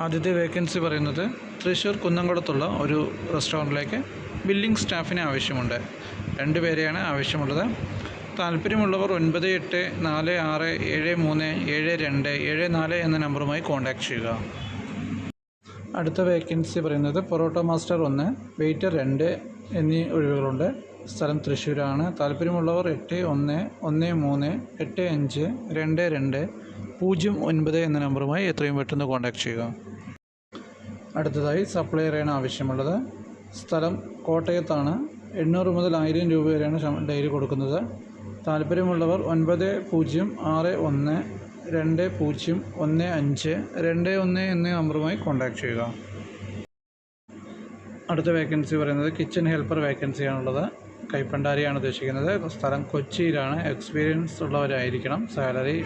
ആദ്യത്തെ വേക്കൻസി പറയുന്നത് തൃശ്ശൂർ കുന്നംകുളത്തുള്ള ഒരു റെസ്റ്റോറൻറ്റിലേക്ക് ബില്ലിംഗ് സ്റ്റാഫിനെ ആവശ്യമുണ്ട്. 2 പേരെയാണ് ആവശ്യമുള്ളത്. താല്പര്യമുള്ളവർ 9846737274 എന്ന നമ്പറുമായി കോൺടാക്റ്റ് ചെയ്യുക. അടുത്ത വേക്കൻസി പറയുന്നത് പൊറോട്ട മാസ്റ്റർ 1, വെയിറ്റർ 2 എന്നീ ഒഴിവുകളുണ്ട്. സ്ഥലം തൃശ്ശൂരാണ്. താല്പര്യമുള്ളവർ 8113852209 എന്ന നമ്പറുമായി എത്രയും പെട്ടെന്ന് കോൺടാക്റ്റ് ചെയ്യുക. അടുത്തതായി സപ്ലയറാണ് ആവശ്യമുള്ളത്. സ്ഥലം കോട്ടയത്താണ്. 800 മുതൽ 1000 രൂപ വരെയാണ് ഡെയിലി കൊടുക്കുന്നത്. താല്പര്യമുള്ളവർ 9061201521 എന്നീ നമ്പറുമായി കോൺടാക്റ്റ് ചെയ്യുക. അടുത്ത വേക്കൻസി പറയുന്നത് കിച്ചൺ ഹെൽപ്പർ വേക്കൻസിയാണുള്ളത്. കൈപ്പണ്ടാരിയാണ് ഉദ്ദേശിക്കുന്നത്. സ്ഥലം കൊച്ചിയിലാണ്. എക്സ്പീരിയൻസ് ഉള്ളവരായിരിക്കണം. സാലറി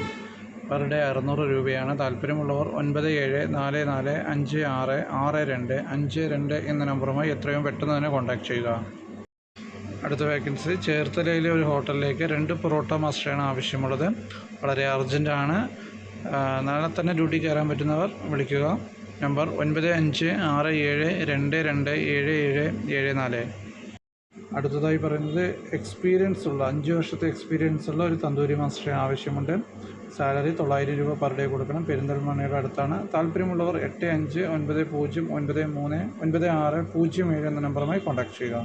പെർ ഡേ 600 രൂപയാണ്. താല്പര്യമുള്ളവർ 9744566252 എന്ന നമ്പറുമായി എത്രയും പെട്ടെന്ന് തന്നെ കോൺടാക്റ്റ് ചെയ്യുക. അടുത്ത വേക്കൻസി ചേർത്തലയിലെ ഒരു ഹോട്ടലിലേക്ക് 2 പൊറോട്ട മാസ്റ്ററാണ് ആവശ്യമുള്ളത്. വളരെ അർജൻറ്റാണ്. നാളെ തന്നെ ഡ്യൂട്ടി കയറാൻ പറ്റുന്നവർ വിളിക്കുക. നമ്പർ 9567227774. അടുത്തതായി പറയുന്നത് എക്സ്പീരിയൻസ് ഉള്ള 5 വർഷത്തെ എക്സ്പീരിയൻസ് ഉള്ള ഒരു തന്തൂരി മാസ്റ്ററെ ആവശ്യമുണ്ട്. സാലറി 900 രൂപ പെർ ഡേ കൊടുക്കണം. പെരിന്തൽമണ്ണയുടെ അടുത്താണ്. താല്പര്യമുള്ളവർ 8590399607 എന്ന നമ്പറുമായി കോൺടാക്റ്റ് ചെയ്യുക.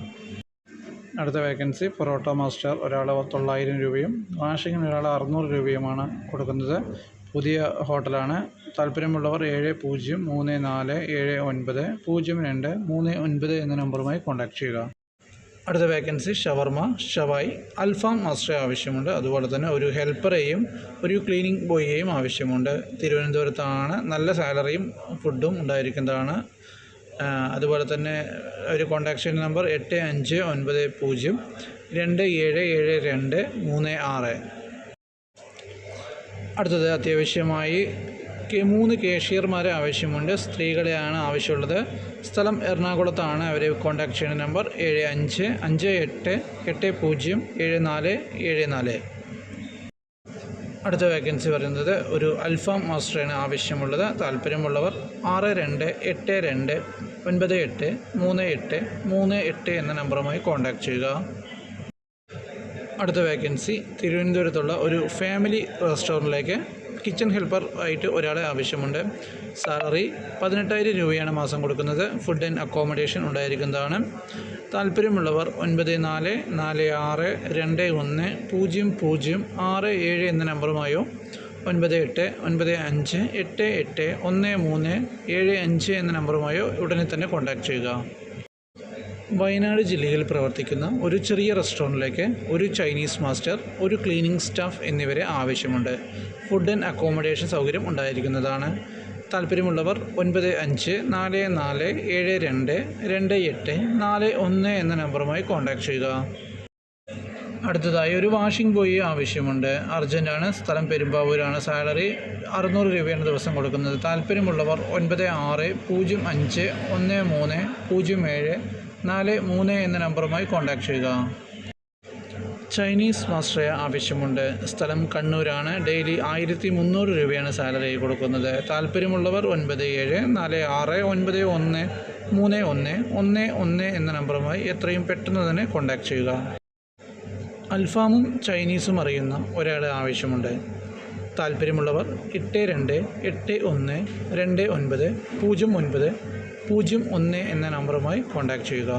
അടുത്ത വേക്കൻസി പൊറോട്ട മാസ്റ്റർ, ഒരാൾ 900 രൂപയും വാഷിങ്ങിന് ഒരാൾ 600 രൂപയുമാണ് കൊടുക്കുന്നത്. പുതിയ ഹോട്ടലാണ്. താല്പര്യമുള്ളവർ 7034790239 എന്ന നമ്പറുമായി കോൺടാക്റ്റ് ചെയ്യുക. അടുത്ത വേക്കൻസി ഷവർമ, ഷവായി, അൽഫാം മാസ്റ്ററെ ആവശ്യമുണ്ട്. അതുപോലെ തന്നെ ഒരു ഹെൽപ്പറേയും ഒരു ക്ലീനിങ് ബോയിയെയും ആവശ്യമുണ്ട്. തിരുവനന്തപുരത്താണ്. നല്ല സാലറിയും ഫുഡും ഉണ്ടായിരിക്കുന്നതാണ്. അതുപോലെ തന്നെ ഒരു കോൺടാക്ഷൻ നമ്പർ 8590277236. അടുത്തത് അത്യാവശ്യമായി 3 കേഷ്യർമാരെ ആവശ്യമുണ്ട്. സ്ത്രീകളെയാണ് ആവശ്യമുള്ളത്. സ്ഥലം എറണാകുളത്താണ്. അവരെ കോൺടാക്ട് ചെയ്യുന്ന നമ്പർ 7558807474. അടുത്ത വേക്കൻസി പറയുന്നത് ഒരു അൽഫാം മാസ്റ്ററാണ് ആവശ്യമുള്ളത്. താല്പര്യമുള്ളവർ 6282983838 എന്ന നമ്പറുമായി കോൺടാക്റ്റ് ചെയ്യുക. അടുത്ത വേക്കൻസി തിരുവനന്തപുരത്തുള്ള ഒരു ഫാമിലി റെസ്റ്റോറൻറ്റിലേക്ക് കിച്ചൺ ഹെൽപ്പർ ആയിട്ട് ഒരാളെ ആവശ്യമുണ്ട്. സാലറി 18000 രൂപയാണ് മാസം കൊടുക്കുന്നത്. ഫുഡ് ആൻഡ് അക്കോമഡേഷൻ ഉണ്ടായിരിക്കുന്നതാണ്. താല്പര്യമുള്ളവർ 9446210067 എന്ന നമ്പറുമായോ 9895881375 എന്ന നമ്പറുമായോ ഉടനെ തന്നെ കോൺടാക്റ്റ് ചെയ്യുക. വയനാട് ജില്ലയിൽ പ്രവർത്തിക്കുന്ന ഒരു ചെറിയ റെസ്റ്റോറൻറ്റിലേക്ക് ഒരു ചൈനീസ് മാസ്റ്റർ, ഒരു ക്ലീനിങ് സ്റ്റാഫ് എന്നിവരെ ആവശ്യമുണ്ട്. ഫുഡ് ആൻഡ് അക്കോമഡേഷൻ സൗകര്യം ഉണ്ടായിരിക്കുന്നതാണ്. താല്പര്യമുള്ളവർ 9544722841 എന്ന നമ്പറുമായി കോൺടാക്റ്റ് ചെയ്യുക. അടുത്തതായി ഒരു വാഷിംഗ് ബോയ് ആവശ്യമുണ്ട്. അർജൻറ്റാണ്. സ്ഥലം പെരുമ്പാവൂരാണ്. സാലറി 600 രൂപയാണ് ദിവസം കൊടുക്കുന്നത്. താല്പര്യമുള്ളവർ 9605130743 എന്ന നമ്പറുമായി കോൺടാക്റ്റ് ചെയ്യുക. ചൈനീസ് മാസ്റ്ററെ ആവശ്യമുണ്ട്. സ്ഥലം കണ്ണൂരാണ്. ഡെയിലി 1300 രൂപയാണ് സാലറി കൊടുക്കുന്നത്. താല്പര്യമുള്ളവർ 9746913111 എന്ന നമ്പറുമായി എത്രയും പെട്ടെന്ന് തന്നെ കോൺടാക്റ്റ് ചെയ്യുക. അൽഫാമും ചൈനീസും അറിയുന്ന ഒരാളെ ആവശ്യമുണ്ട്. താല്പര്യമുള്ളവർ 8281290901 എന്ന നമ്പറുമായി കോൺടാക്റ്റ് ചെയ്യുക.